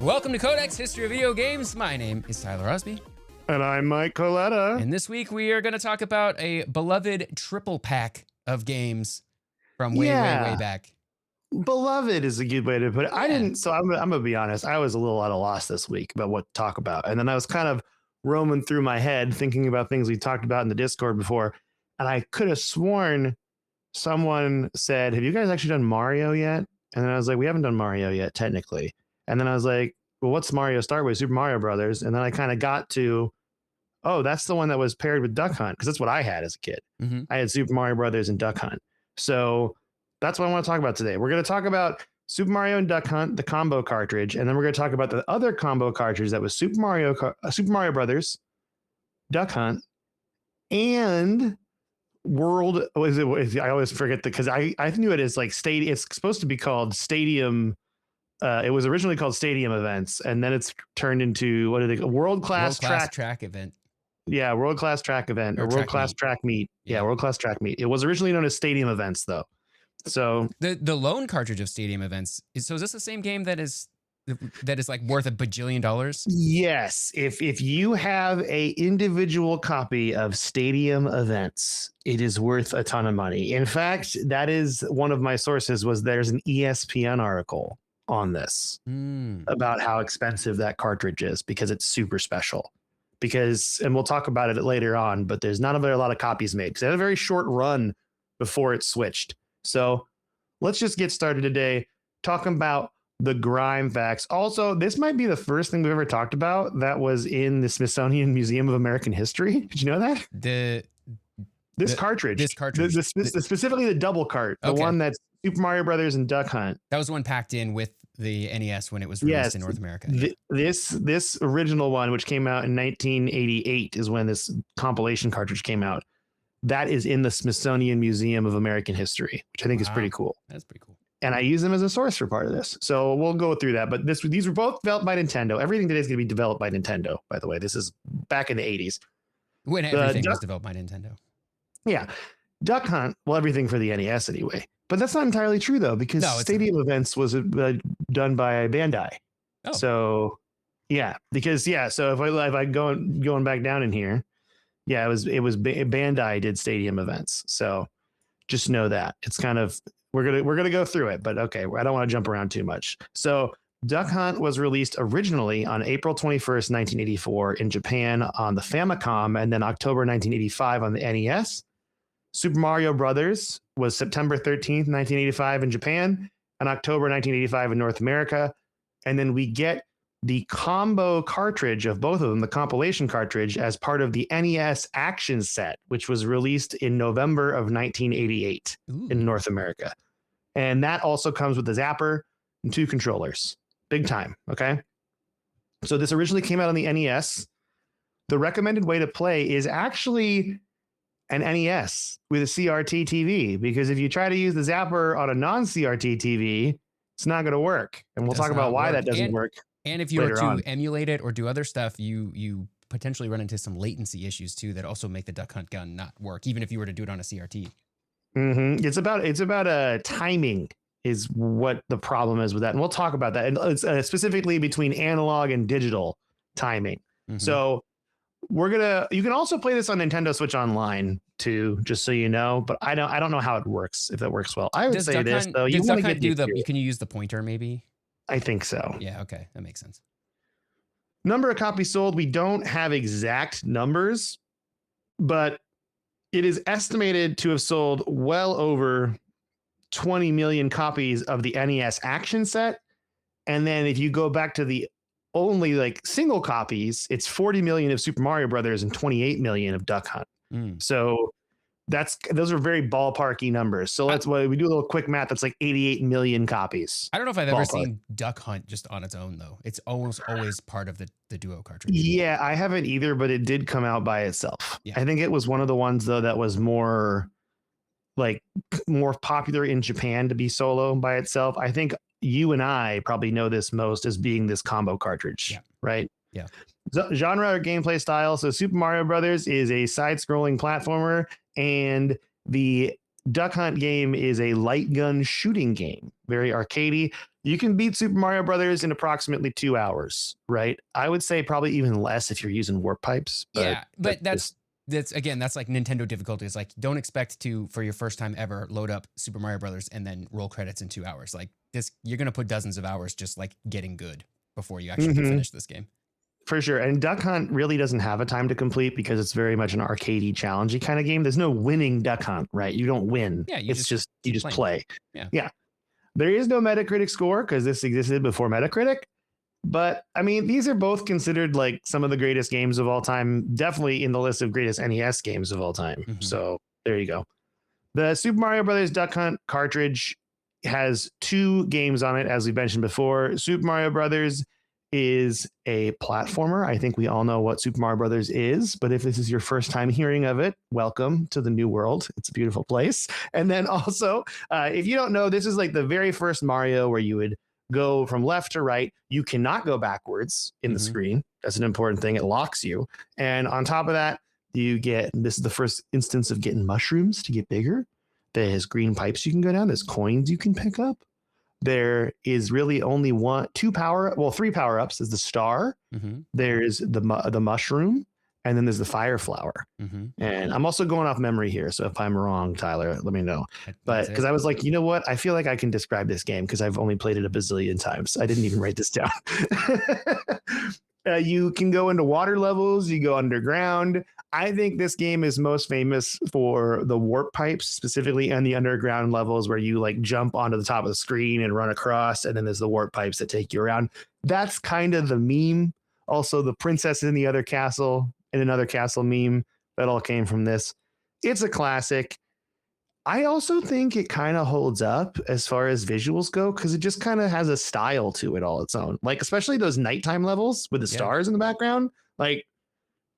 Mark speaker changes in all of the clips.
Speaker 1: Welcome to Codex History of Video Games. My name is Tyler Osby.
Speaker 2: And I'm Mike Coletta.
Speaker 1: And this week we are going to talk about a beloved triple pack of games from way back.
Speaker 2: Beloved is a good way to put it. Yeah. I'm going to be honest. I was a little at a loss this week about what to talk about. And then I was kind of roaming through my head thinking about things we talked about in the Discord before. And I could have sworn someone said, have you guys actually done Mario yet? And then I was like, we haven't done Mario yet, technically. And then I was like, well, what's Mario start with? Super Mario Brothers. And then I kind of got to, oh, that's the one that was paired with Duck Hunt, because that's what I had as a kid. Mm-hmm. I had Super Mario Brothers and Duck Hunt. So that's what I want to talk about today. We're going to talk about Super Mario and Duck Hunt, the combo cartridge, and then we're going to talk about the other combo cartridge that was Super Mario Brothers, Duck Hunt, and World. I always forget because I knew it as like Stadium. It's supposed to be called Stadium. It was originally called Stadium Events, and then it's turned into World Class Track Event. Yeah, World Class Track Event or World Class Track Meet. Yeah, World Class Track Meet. It was originally known as Stadium Events, though. So
Speaker 1: the lone cartridge of Stadium Events is this the same game that is like worth $1 bajillion?
Speaker 2: Yes. If you have a individual copy of Stadium Events, it is worth a ton of money. In fact, that is one of my sources. There's an ESPN article on this about how expensive that cartridge is because it's super special. And we'll talk about it later on, but there's not a lot of copies made because it had a very short run before it switched. So let's just get started today talking about the grime facts. Also, this might be the first thing we've ever talked about that was in the Smithsonian Museum of American History. Did you know that? This cartridge, specifically the double cart, the one that's Super Mario Brothers and Duck Hunt.
Speaker 1: That was the one packed in with the NES when it was released in North America.
Speaker 2: This original one, which came out in 1988, is when this compilation cartridge came out. That is in the Smithsonian Museum of American History, which I think is pretty cool.
Speaker 1: That's pretty cool.
Speaker 2: And I use them as a source for part of this. So we'll go through that. But these were both developed by Nintendo. Everything today is going to be developed by Nintendo, by the way. This is back in the 80s.
Speaker 1: When everything was developed by Nintendo.
Speaker 2: Yeah. Duck Hunt, well, everything for the NES anyway. But that's not entirely true, though, because Stadium Events was done by Bandai. Oh. So, yeah. So if I going back down in here, yeah, it was Bandai did Stadium Events. So just know that. It's kind of we're gonna go through it, but okay, I don't want to jump around too much. So Duck Hunt was released originally on April 21st, 1984 in Japan on the Famicom, and then October 1985 on the NES. Super Mario Brothers was September 13th, 1985 in Japan, and October 1985 in North America. And then we get the combo cartridge of both of them, the compilation cartridge, as part of the NES action set, which was released in November of 1988 in North America. And that also comes with the zapper and 2 controllers. Big time, okay? So this originally came out on the NES. The recommended way to play is actually an NES with a CRT TV, because if you try to use the zapper on a non-CRT TV, it's not going to work. And we'll talk about why that doesn't work.
Speaker 1: And if you were to emulate it or do other stuff, you potentially run into some latency issues too that also make the Duck Hunt gun not work, even if you were to do it on a CRT.
Speaker 2: Mm-hmm. It's about timing is what the problem is with that. And we'll talk about that. And it's specifically between analog and digital timing. Mm-hmm. So you can also play this on Nintendo Switch Online too, just so you know, but I don't know how it works, if that works well. I would say this though.
Speaker 1: Can you use the pointer maybe?
Speaker 2: I think so.
Speaker 1: Yeah. Okay. That makes sense.
Speaker 2: Number of copies sold. We don't have exact numbers, but it is estimated to have sold well over 20 million copies of the NES action set. And then if you go back to the only like single copies, it's 40 million of Super Mario Brothers and 28 million of Duck Hunt. So those are very ballparky numbers. So we do a little quick math. That's like 88 million copies.
Speaker 1: I don't know if I've ever seen Duck Hunt just on its own though. It's almost always part of the Duo cartridge.
Speaker 2: Yeah, I haven't either, but it did come out by itself. Yeah. I think it was one of the ones though that was more popular in Japan to be solo by itself. I think you and I probably know this most as being this combo cartridge, right?
Speaker 1: Yeah.
Speaker 2: Genre or gameplay style. So Super Mario Brothers is a side-scrolling platformer, and the Duck Hunt game is a light gun shooting game, very arcadey. You can beat Super Mario Brothers in approximately 2 hours, right? I would say probably even less if you're using warp pipes.
Speaker 1: But that's again, that's like Nintendo difficulty. It's like, don't expect to, for your first time ever, load up Super Mario Brothers and then roll credits in 2 hours. Like this, you're gonna put dozens of hours just like getting good before you actually finish this game.
Speaker 2: For sure. And Duck Hunt really doesn't have a time to complete because it's very much an arcadey, challengey kind of game. There's no winning Duck Hunt, right? You don't win.
Speaker 1: Yeah,
Speaker 2: you just play.
Speaker 1: Yeah.
Speaker 2: There is no Metacritic score because this existed before Metacritic. But I mean, these are both considered like some of the greatest games of all time, definitely in the list of greatest NES games of all time. So there you go. The Super Mario Brothers Duck Hunt cartridge has 2 games on it, as we mentioned before. Super Mario Brothers is a platformer. I think we all know what Super Mario Brothers is, but if this is your first time hearing of it, welcome to the new world. It's a beautiful place. And then also, if you don't know, this is like the very first Mario where you would go from left to right. You cannot go backwards in the screen. That's an important thing. It locks you. And on top of that, this is the first instance of getting mushrooms to get bigger. There's green pipes you can go down. There's coins you can pick up. There is really only 3 power-ups. Is the star. There's the mushroom, and then there's the fire flower. And I'm also going off memory here, so if I'm wrong, Tyler, let me know. But because I was like, you know what? I feel like I can describe this game because I've only played it a bazillion times. I didn't even write this down. You can go into water levels. You go underground. I think this game is most famous for the warp pipes, specifically on the underground levels where you like jump onto the top of the screen and run across. And then there's the warp pipes that take you around. That's kind of the meme. Also, the princess in the other castle and another castle meme that all came from this. It's a classic. I also think it kind of holds up as far as visuals go because it just kind of has a style to it all its own. Like, especially those nighttime levels with the stars in the background. Like,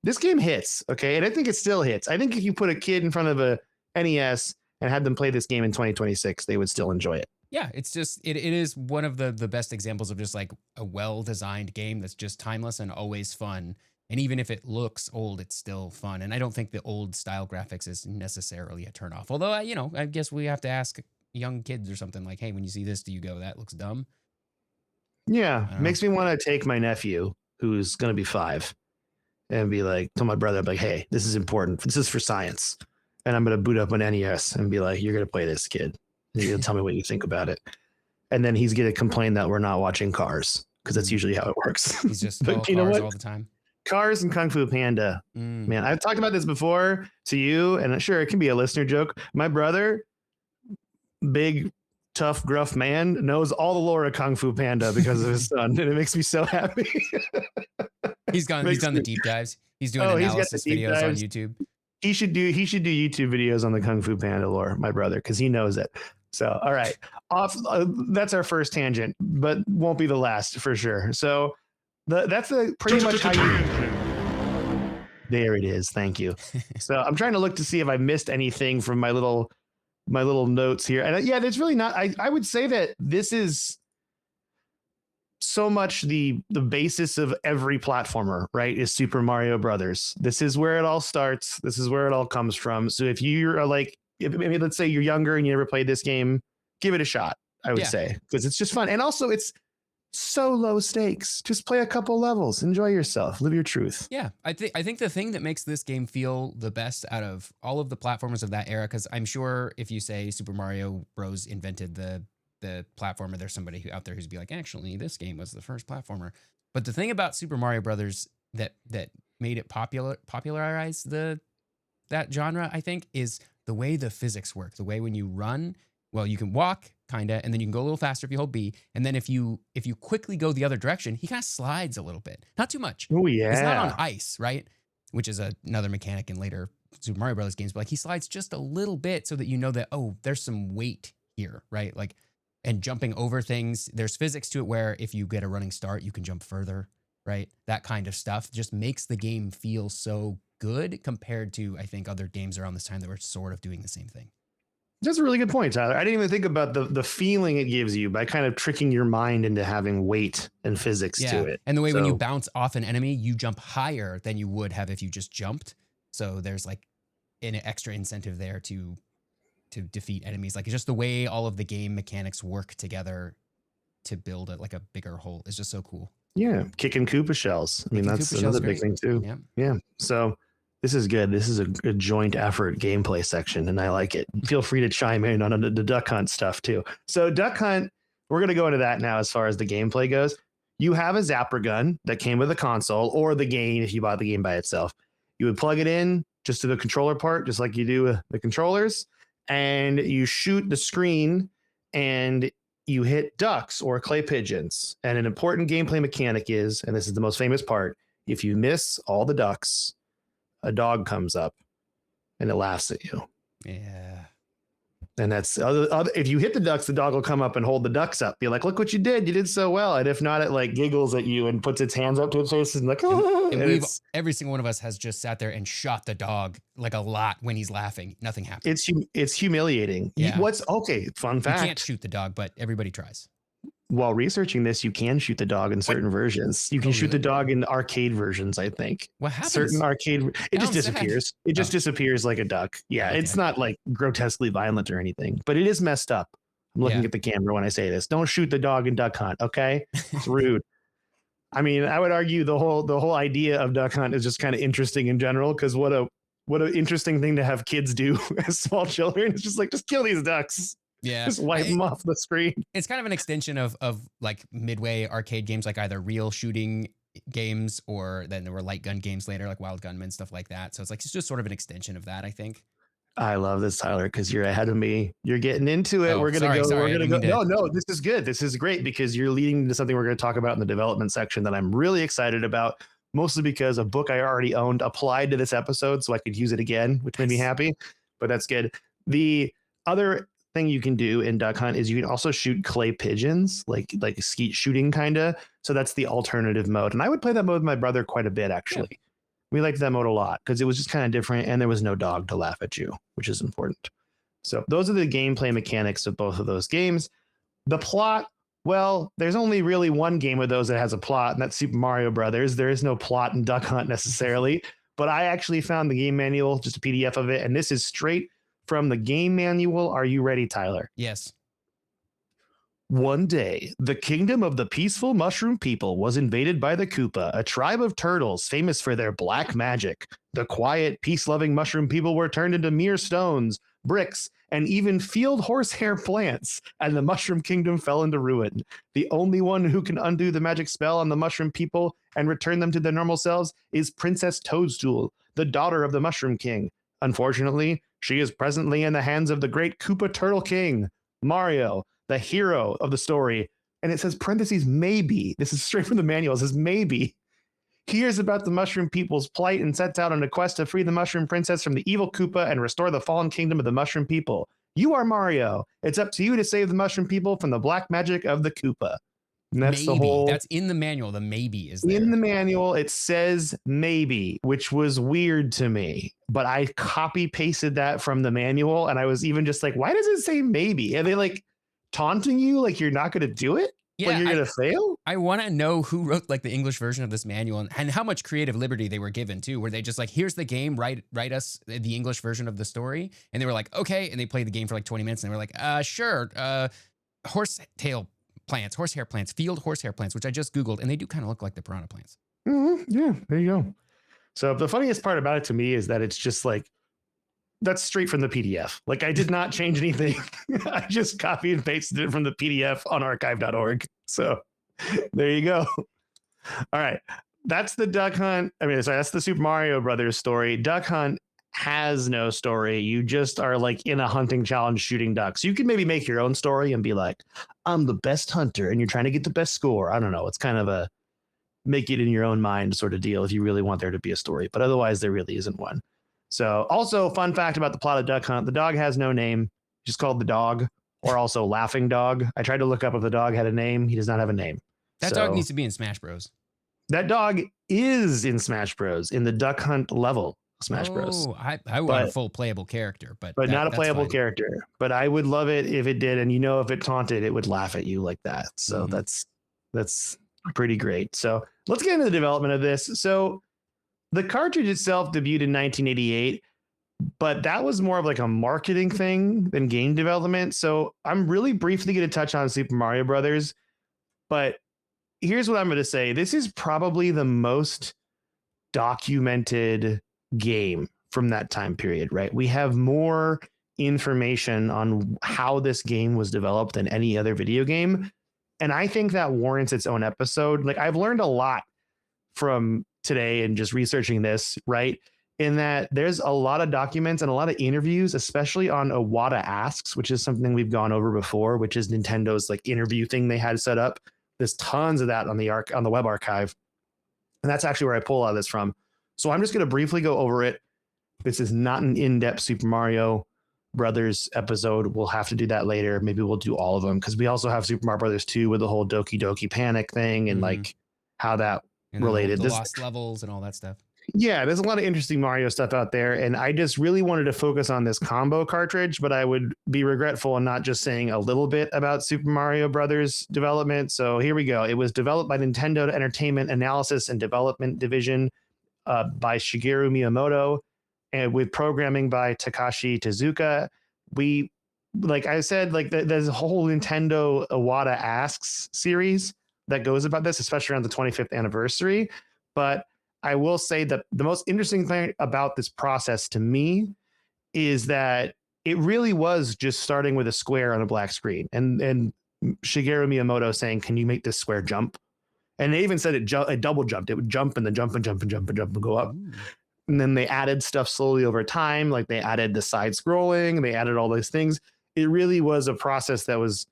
Speaker 2: this game hits, okay? And I think it still hits. I think if you put a kid in front of a NES and had them play this game in 2026, they would still enjoy it.
Speaker 1: Yeah, it's just, it is one of the best examples of just like a well-designed game that's just timeless and always fun. And even if it looks old, it's still fun. And I don't think the old style graphics is necessarily a turnoff. Although, I guess we have to ask young kids or something like, hey, when you see this, do you go, that looks dumb?
Speaker 2: Yeah, makes me want to take my nephew, who's going to be 5, and be like, tell my brother, like, hey, this is important. This is for science. And I'm going to boot up an NES and be like, you're going to play this, kid. And you're going to tell me what you think about it. And then he's going to complain that we're not watching Cars because that's usually how it works.
Speaker 1: He's just
Speaker 2: but
Speaker 1: you know what? All the time.
Speaker 2: Cars and Kung Fu Panda. Man, I've talked about this before to you, and sure, it can be a listener joke. My brother, big, tough, gruff man, knows all the lore of Kung Fu Panda because of his son, and it makes me so happy.
Speaker 1: He's done the deep dives. He's doing analysis videos on YouTube.
Speaker 2: He should do YouTube videos on the Kung Fu Panda lore, my brother, because he knows it. So, all right, that's our first tangent, but won't be the last for sure. So, that's pretty much how you. There it is. Thank you. So, I'm trying to look to see if I missed anything from my little notes here, and yeah, there's really not. I would say that this is so much the basis of every platformer, right? Is Super Mario Brothers. This is where it all starts. This is where it all comes from. So if you're like, maybe let's say you're younger and you never played this game, give it a shot. I would say, because it's just fun. And also it's so low stakes. Just play a couple levels, enjoy yourself, live your truth.
Speaker 1: Yeah. I think the thing that makes this game feel the best out of all of the platformers of that era, because I'm sure if you say Super Mario Bros. Invented the platformer, there's somebody out there who's be like, actually, this game was the first platformer. But the thing about Super Mario Brothers that made it popularize that genre, I think, is the way the physics work. The way when you run, well, you can walk kinda, and then you can go a little faster if you hold B. And then if you quickly go the other direction, he kind of slides a little bit, not too much.
Speaker 2: Oh yeah,
Speaker 1: it's not on ice, right? Which is another mechanic in later Super Mario Brothers games. But like he slides just a little bit so that you know that there's some weight here, right? Like. And jumping over things, there's physics to it where if you get a running start, you can jump further, right? That kind of stuff just makes the game feel so good compared to, I think, other games around this time that were sort of doing the same thing.
Speaker 2: That's a really good point, Tyler. I didn't even think about the feeling it gives you by kind of tricking your mind into having weight and physics to it.
Speaker 1: And the way when you bounce off an enemy, you jump higher than you would have if you just jumped. So there's like an extra incentive there to to defeat enemies. Like, it's just the way all of the game mechanics work together to build like a bigger whole is just so cool.
Speaker 2: Yeah, kicking Koopa shells. I mean, that's another big thing too. Yeah. So this is good. This is a joint effort gameplay section, and I like it. Feel free to chime in on the Duck Hunt stuff too. So Duck Hunt, we're going to go into that now as far as the gameplay goes. You have a zapper gun that came with a console or the game if you bought the game by itself. You would plug it in just to the controller part, just like you do with the controllers, and you shoot the screen and you hit ducks or clay pigeons. And an important gameplay mechanic is, and this is the most famous part, if you miss all the ducks, a dog comes up and it laughs at you.
Speaker 1: Yeah.
Speaker 2: And that's if you hit the ducks, the dog will come up and hold the ducks up. Be like, look what you did. You did so well. And if not, it like giggles at you and puts its hands up to its face and like, oh.
Speaker 1: And every single one of us has just sat there and shot the dog like a lot when he's laughing. Nothing happens.
Speaker 2: It's humiliating.
Speaker 1: Yeah.
Speaker 2: Fun fact.
Speaker 1: You can't shoot the dog, but everybody tries.
Speaker 2: While researching this, you can shoot the dog in certain versions. You can shoot the dog in arcade versions, I think.
Speaker 1: What happens?
Speaker 2: Certain arcade, it just disappears. It just disappears like a duck. Yeah, okay. It's not like grotesquely violent or anything, but it is messed up. I'm looking at the camera when I say this. Don't shoot the dog in Duck Hunt, okay? It's rude. I mean, I would argue the whole idea of Duck Hunt is just kind of interesting in general, because what an interesting thing to have kids do as small children. It's just like, just kill these ducks.
Speaker 1: Yeah,
Speaker 2: just wipe them off the screen.
Speaker 1: It's kind of an extension of like midway arcade games, like either real shooting games or then there were light gun games later, like Wild Gunman, stuff like that. So it's just sort of an extension of that, I think.
Speaker 2: I love this, Tyler, because you're ahead of me. You're getting into it. We're gonna go. No, this is good. This is great because you're leading into something we're going to talk about in the development section that I'm really excited about. Mostly because a book I already owned applied to this episode, so I could use it again, which made me happy. But that's good. The other thing you can do in Duck Hunt is you can also shoot clay pigeons, like skeet shooting kind of. So that's the alternative mode, and I would play that mode with my brother quite a bit actually. Yeah. We liked that mode a lot because it was just kind of different, and there was no dog to laugh at you, which is important. So those are the gameplay mechanics of both of those games. The plot, well, there's only really one game of those that has a plot, and that's Super Mario Brothers. There is no plot in Duck Hunt necessarily, but I actually found the game manual, just a PDF of it, and this is straight from the game manual. Are you ready, Tyler?
Speaker 1: Yes.
Speaker 2: One day, the kingdom of the peaceful mushroom people was invaded by the Koopa, a tribe of turtles famous for their black magic. The quiet, peace-loving mushroom people were turned into mere stones, bricks, and even field horsehair plants, and the mushroom kingdom fell into ruin. The only one who can undo the magic spell on the mushroom people and return them to their normal selves is Princess Toadstool, the daughter of the Mushroom King. Unfortunately, she is presently in the hands of the great Koopa Turtle King, Mario, the hero of the story. And it says parentheses, maybe. This is straight from the manual. It says maybe. He hears about the mushroom people's plight and sets out on a quest to free the mushroom princess from the evil Koopa and restore the fallen kingdom of the mushroom people. You are Mario. It's up to you to save the mushroom people from the black magic of the Koopa. And that's
Speaker 1: maybe. That's in the manual. The maybe is there.
Speaker 2: In the manual, it says maybe, which was weird to me. But I copy pasted that from the manual, and I was even just like, why does it say maybe? Are they like taunting you like you're not going to do it?
Speaker 1: Yeah,
Speaker 2: like you're going to fail?
Speaker 1: I want to know who wrote like the English version of this manual and how much creative liberty they were given too. Were they just like, here's the game, write us the English version of the story? And they were like, okay. And they played the game for like 20 minutes and they were like, sure. Horsehair plants, field horsehair plants, which I just Googled, and they do kind of look like the piranha plants.
Speaker 2: Mm-hmm. Yeah, there you go. So the funniest part about it to me is that it's just like, that's straight from the PDF. Like I did not change anything. I just copied and pasted it from the PDF on archive.org. So there you go. All right. That's the Duck Hunt. That's the Super Mario Brothers story. Duck Hunt has no story. You just are like in a hunting challenge shooting ducks. You can maybe make your own story and be like, I'm the best hunter and you're trying to get the best score. I don't know. It's kind of a make it in your own mind sort of deal if you really want there to be a story, but otherwise there really isn't one. So also fun fact about the plot of Duck Hunt, the dog has no name, just called the dog, or also Laughing Dog. I tried to look up if the dog had a name. He does not have a name.
Speaker 1: That dog needs to be in Smash Bros.
Speaker 2: That dog is in Smash Bros. In the Duck Hunt level Smash Bros.
Speaker 1: I want a full playable character, but
Speaker 2: not a playable character. But I would love it if it did, and if it taunted, it would laugh at you like that. So that's pretty great. So let's get into the development of this. So the cartridge itself debuted in 1988. but that was more of like a marketing thing than game development. So I'm really briefly going to touch on Super Mario Brothers, but here's what I'm going to say. This is probably the most documented game from that time period, right? We have more information on how this game was developed than any other video game. And I think that warrants its own episode. Like, I've learned a lot from today and just researching this, right? In that there's a lot of documents and a lot of interviews, especially on Iwata Asks, which is something we've gone over before, which is Nintendo's like interview thing they had set up. There's tons of that on the web archive. And that's actually where I pull all this from. So I'm just going to briefly go over it. This is not an in-depth Super Mario Brothers episode. We'll have to do that later. Maybe we'll do all of them, because we also have Super Mario Brothers 2 with the whole Doki Doki Panic thing and like how that and related.
Speaker 1: The lost levels and all that stuff.
Speaker 2: Yeah, there's a lot of interesting Mario stuff out there, and I just really wanted to focus on this combo cartridge, but I would be regretful in not just saying a little bit about Super Mario Brothers development. So here we go. It was developed by Nintendo Entertainment Analysis and Development Division by Shigeru Miyamoto, and with programming by Takashi Tezuka. We, like I said, like there's a whole Nintendo Iwata Asks series that goes about this, especially around the 25th anniversary. But I will say that the most interesting thing about this process to me is that it really was just starting with a square on a black screen and Shigeru Miyamoto saying, can you make this square jump? And they even said it double jumped. It would jump and then jump and jump and jump and jump and go up. Ooh. And then they added stuff slowly over time. Like they added the side scrolling, they added all those things. It really was a process that was,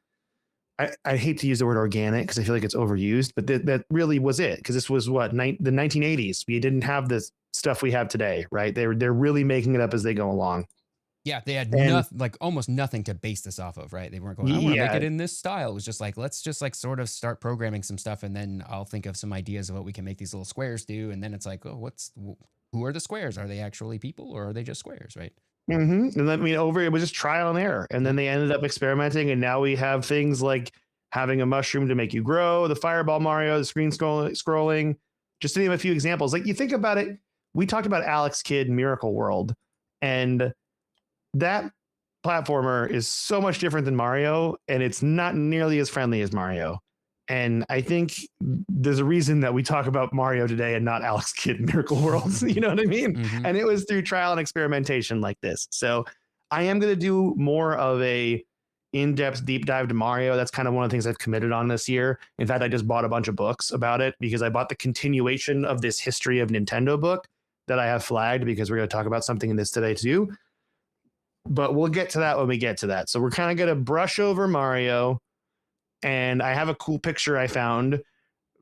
Speaker 2: I hate to use the word organic because I feel like it's overused, but that really was it. Because this was the 1980s. We didn't have the stuff we have today, right? They're really making it up as they go along.
Speaker 1: Yeah, they had nothing, like almost nothing to base this off of, right? They weren't going, I want to make it in this style. It was just like, let's just like sort of start programming some stuff, and then I'll think of some ideas of what we can make these little squares do. And then it's like, oh, who are the squares? Are they actually people, or are they just squares, right?
Speaker 2: Mm-hmm. And I mean, it was just trial and error. And then they ended up experimenting. And now we have things like having a mushroom to make you grow, the Fireball Mario, the screen scrolling, just to name a few examples. Like you think about it, we talked about Alex Kidd Miracle World, and that platformer is so much different than Mario, and it's not nearly as friendly as Mario. And I think there's a reason that we talk about Mario today and not Alex Kidd Miracle World. You know what I mean? Mm-hmm. And it was through trial and experimentation like this. So I am going to do more of a in-depth deep dive to Mario. That's kind of one of the things I've committed on this year. In fact, I just bought a bunch of books about it because I bought the continuation of this History of Nintendo book that I have flagged because we're going to talk about something in this today too. But we'll get to that when we get to that. So we're kind of going to brush over Mario. And I have a cool picture I found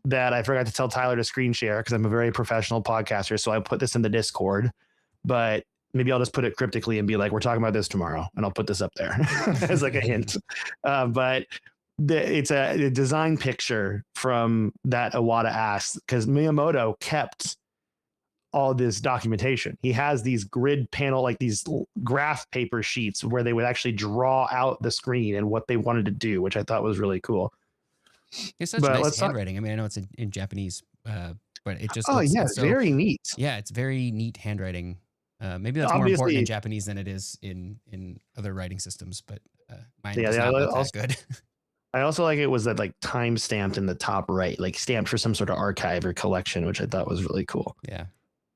Speaker 2: that I forgot to tell Tyler to screen share because I'm a very professional podcaster. So I put this in the Discord, but maybe I'll just put it cryptically and be like, we're talking about this tomorrow. And I'll put this up there as like a hint. But it's a design picture from that Iwata Asks, because Miyamoto kept all this documentation. He has these grid panel, like these graph paper sheets where they would actually draw out the screen and what they wanted to do, which I thought was really cool.
Speaker 1: It's such nice handwriting. I mean, I know it's in Japanese, but it just
Speaker 2: it's very neat.
Speaker 1: Yeah, it's very neat handwriting. Maybe that's more important in Japanese than it is in other writing systems, but mine does not look that good.
Speaker 2: I also like it was that like time stamped in the top right, like stamped for some sort of archive or collection, which I thought was really cool.
Speaker 1: Yeah.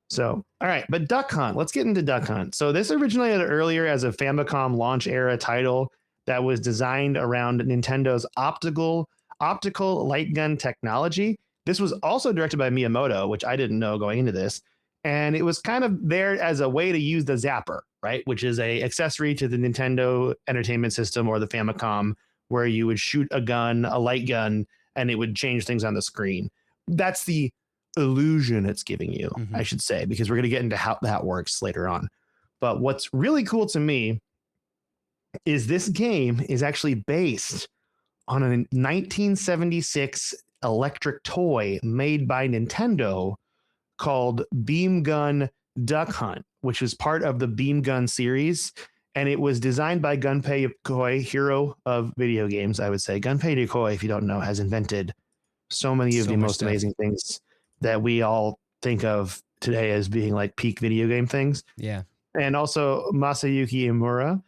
Speaker 2: So, all right, but Duck Hunt, let's get into Duck Hunt. So this originated earlier as a Famicom launch era title that was designed around Nintendo's optical light gun technology. This was also directed by Miyamoto, which I didn't know going into this. And it was kind of there as a way to use the Zapper, right? Which is a accessory to the Nintendo Entertainment System or the Famicom, where you would shoot a gun, a light gun, and it would change things on the screen. That's the illusion it's giving you, I should say, because we're going to get into how that works later on. But what's really cool to me is this game is actually based on a 1976 electric toy made by Nintendo called Beam Gun Duck Hunt, which is part of the Beam Gun series. And it was designed by Gunpei Yokoi, hero of video games, I would say. Gunpei Yokoi, if you don't know, has invented so many of the most amazing things that we all think of today as being like peak video game things.
Speaker 1: Yeah.
Speaker 2: and also Masayuki Imura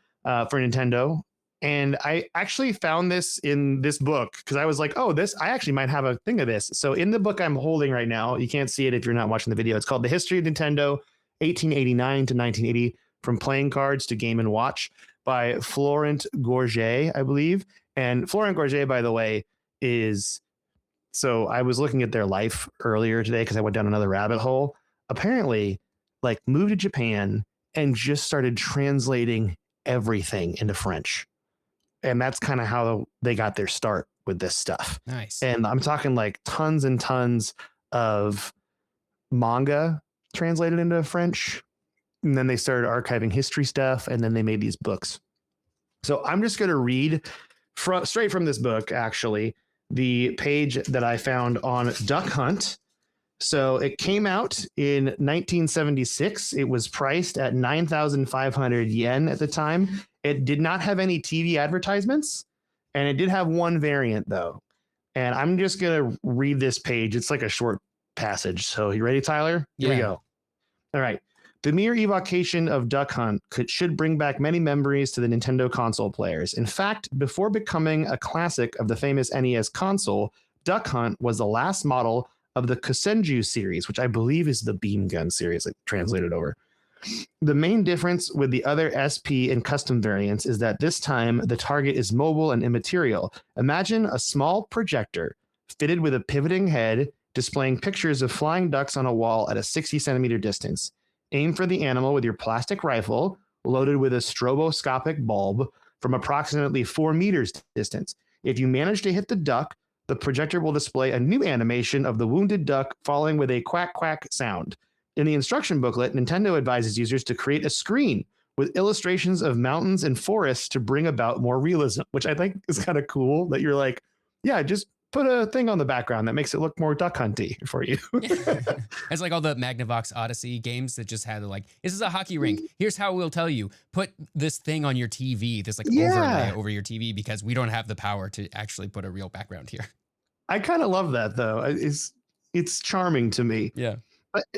Speaker 2: for Nintendo. And I actually found this in this book because I was like, oh, I actually might have a thing of this. So in the book I'm holding right now, you can't see it if you're not watching the video. It's called The History of Nintendo, 1889 to 1980, from playing cards to Game and Watch by Florent Gorget, I believe. And Florent Gorget, by the way, so I was looking at their life earlier today because I went down another rabbit hole. Apparently, like, moved to Japan and just started translating everything into French. And that's kind of how they got their start with this stuff.
Speaker 1: Nice.
Speaker 2: And I'm talking like tons and tons of manga translated into French. And then they started archiving history stuff. And then they made these books. So I'm just going to read straight from this book, actually, the page that I found on Duck Hunt. So it came out in 1976. It was priced at 9,500 yen at the time. It did not have any TV advertisements, and it did have one variant, though. And I'm just going to read this page. It's like a short passage. So you ready, Tyler? Here we go. All right. The mere evocation of Duck Hunt should bring back many memories to the Nintendo console players. In fact, before becoming a classic of the famous NES console, Duck Hunt was the last model of the Kosenju series, which I believe is the beam gun series, like translated over. The main difference with the other SP and custom variants is that this time the target is mobile and immaterial. Imagine a small projector fitted with a pivoting head displaying pictures of flying ducks on a wall at a 60-centimeter distance. Aim for the animal with your plastic rifle loaded with a stroboscopic bulb from approximately 4 meters distance. If you manage to hit the duck, the projector will display a new animation of the wounded duck falling with a quack quack sound. In the instruction booklet, Nintendo advises users to create a screen with illustrations of mountains and forests to bring about more realism, which I think is kind of cool that you're like, yeah, just put a thing on the background that makes it look more duck hunty for you.
Speaker 1: It's like all the Magnavox Odyssey games that just had like, this is a hockey rink. Here's how we'll tell you. Put this thing on your TV, this like overlay over your TV, because we don't have the power to actually put a real background here.
Speaker 2: I kind of love that, though. It's charming to me.
Speaker 1: Yeah.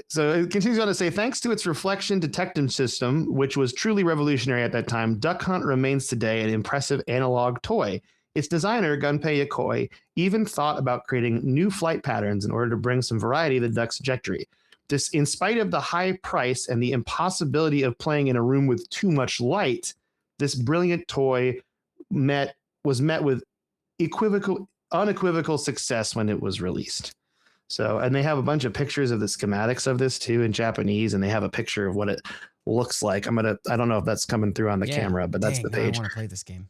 Speaker 2: So it continues on to say, thanks to its reflection detection system, which was truly revolutionary at that time, Duck Hunt remains today an impressive analog toy. Its designer, Gunpei Yokoi, even thought about creating new flight patterns in order to bring some variety to the duck's trajectory. This, in spite of the high price and the impossibility of playing in a room with too much light, this brilliant toy was met with unequivocal success when it was released. So, and they have a bunch of pictures of the schematics of this too in Japanese, and they have a picture of what it looks like. I don't know if that's coming through on the camera, but that's the page.
Speaker 1: I want to play this game.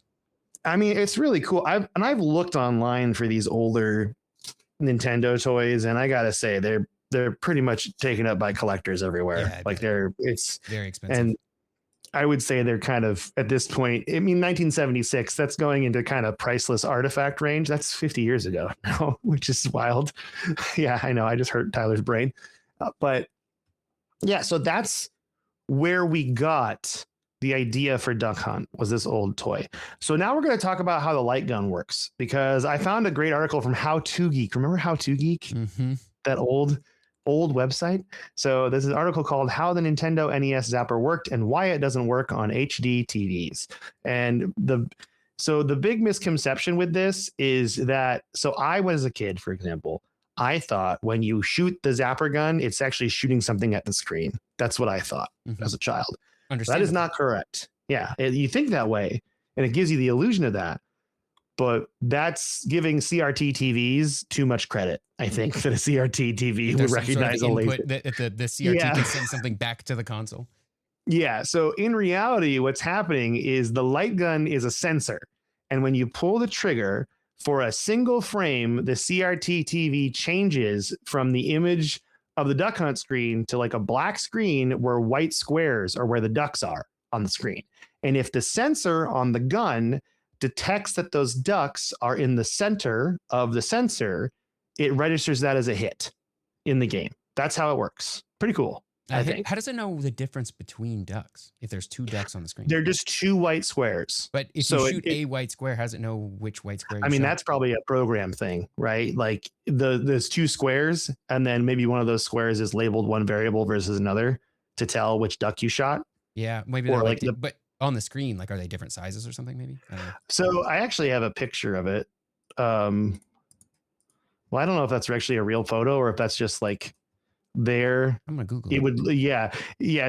Speaker 2: I mean, it's really cool. I've looked online for these older Nintendo toys, and I gotta say they're pretty much taken up by collectors everywhere.
Speaker 1: Yeah,
Speaker 2: like it's
Speaker 1: very expensive.
Speaker 2: And I would say they're kind of, at this point, I mean, 1976, that's going into kind of priceless artifact range. That's 50 years ago now, which is wild. Yeah, I know. I just hurt Tyler's brain. But yeah, so that's where we got the idea for Duck Hunt, was this old toy. So now we're going to talk about how the light gun works, because I found a great article from How To Geek. Remember How To Geek?
Speaker 1: Mm-hmm. That
Speaker 2: old website. So this is an article called How the Nintendo NES Zapper Worked and Why It Doesn't Work on HD TVs. And the big misconception with this is that, so I was a kid, for example, I thought when you shoot the zapper gun, it's actually shooting something at the screen. That's what I thought as a child. That is not correct. Yeah, you think that way, and it gives you the illusion of that. But that's giving CRT TVs too much credit. I think that a CRT TV would recognize
Speaker 1: sort of a laser. That the CRT can send something back to the console.
Speaker 2: Yeah. So in reality, what's happening is the light gun is a sensor. And when you pull the trigger for a single frame, the CRT TV changes from the image of the Duck Hunt screen to like a black screen where white squares are where the ducks are on the screen. And if the sensor on the gun detects that those ducks are in the center of the sensor, it registers that as a hit in the game. That's how it works. Pretty cool, I think.
Speaker 1: How does it know the difference between ducks if there's two ducks on the screen?
Speaker 2: They're just two white squares.
Speaker 1: But if you shoot a white square, how does it know which white square?
Speaker 2: That's probably a program thing, right? Like there's two squares, and then maybe one of those squares is labeled one variable versus another to tell which duck you shot.
Speaker 1: Yeah, maybe they're like, but on the screen, like, are they different sizes or something? Maybe. I don't know.
Speaker 2: So I actually have a picture of it. Well, I don't know if that's actually a real photo or if that's just like there.
Speaker 1: I'm gonna Google
Speaker 2: it.
Speaker 1: It
Speaker 2: Would, yeah.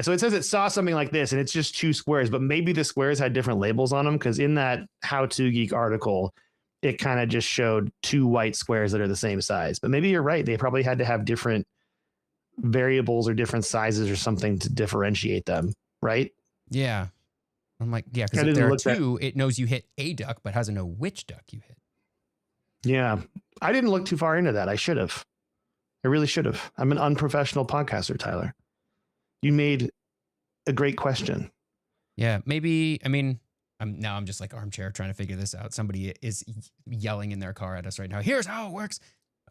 Speaker 2: So it says it saw something like this, and it's just 2 squares, but maybe the squares had different labels on them because in that How to Geek article, it kind of just showed 2 white squares that are the same size. But maybe you're right; they probably had to have different variables or different sizes or something to differentiate them, right?
Speaker 1: Yeah. I'm like, yeah, because if there are 2, it knows you hit a duck, but doesn't know which duck you hit.
Speaker 2: Yeah. I didn't look too far into that. I should have. I really should have. I'm an unprofessional podcaster, Tyler. You made a great question.
Speaker 1: Yeah, maybe. I mean, I'm just like armchair trying to figure this out. Somebody is yelling in their car at us right now. Here's how it works.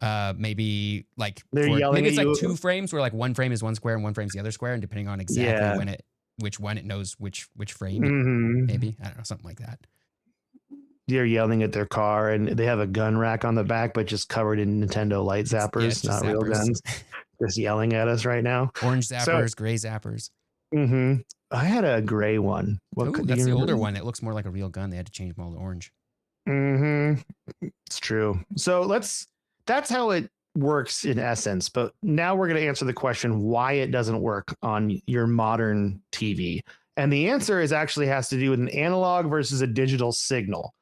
Speaker 1: Maybe like maybe it's like 2 frames where like 1 frame is 1 square and 1 frame's the other square, and depending on exactly which one it knows which frame.
Speaker 2: Mm-hmm.
Speaker 1: Maybe, I don't know, something like that.
Speaker 2: They're yelling at their car, and they have a gun rack on the back, but just covered in Nintendo light zappers, not zappers. Real guns. Just yelling at us right now.
Speaker 1: Orange zappers, gray zappers.
Speaker 2: Mm-hmm. I had a gray one.
Speaker 1: That's the older one. It looks more like a real gun. They had to change them all to orange.
Speaker 2: Mm-hmm. It's true. So that's how it works in essence. But now we're going to answer the question why it doesn't work on your modern TV. And the answer is actually has to do with an analog versus a digital signal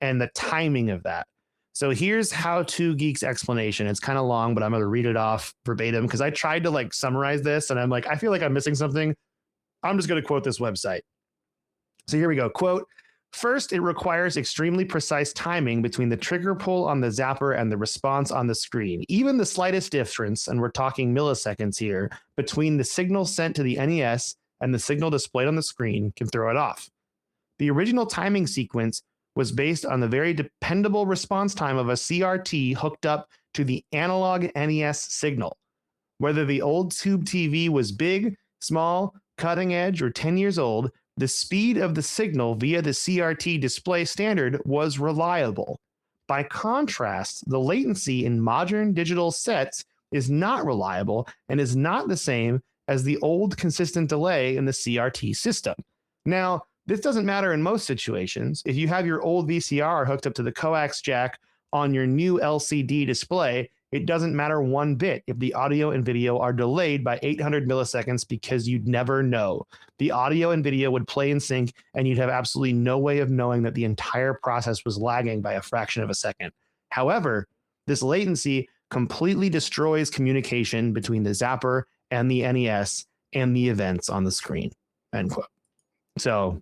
Speaker 2: and the timing of that. So here's How to Geek's explanation. It's kind of long, but I'm going to read it off verbatim because I tried to like summarize this and I'm like, I feel like I'm missing something. I'm just going to quote this website. So here we go. Quote, first, it requires extremely precise timing between the trigger pull on the zapper and the response on the screen. Even the slightest difference, and we're talking milliseconds here, between the signal sent to the NES and the signal displayed on the screen can throw it off. The original timing sequence was based on the very dependable response time of a CRT hooked up to the analog NES signal. Whether the old tube TV was big, small, cutting edge, or 10 years old, the speed of the signal via the CRT display standard was reliable. By contrast, the latency in modern digital sets is not reliable and is not the same as the old consistent delay in the CRT system. Now, this doesn't matter in most situations. If you have your old VCR hooked up to the coax jack on your new LCD display, it doesn't matter one bit if the audio and video are delayed by 800 milliseconds because you'd never know. The audio and video would play in sync, and you'd have absolutely no way of knowing that the entire process was lagging by a fraction of a second. However, this latency completely destroys communication between the zapper and the NES and the events on the screen, end quote. So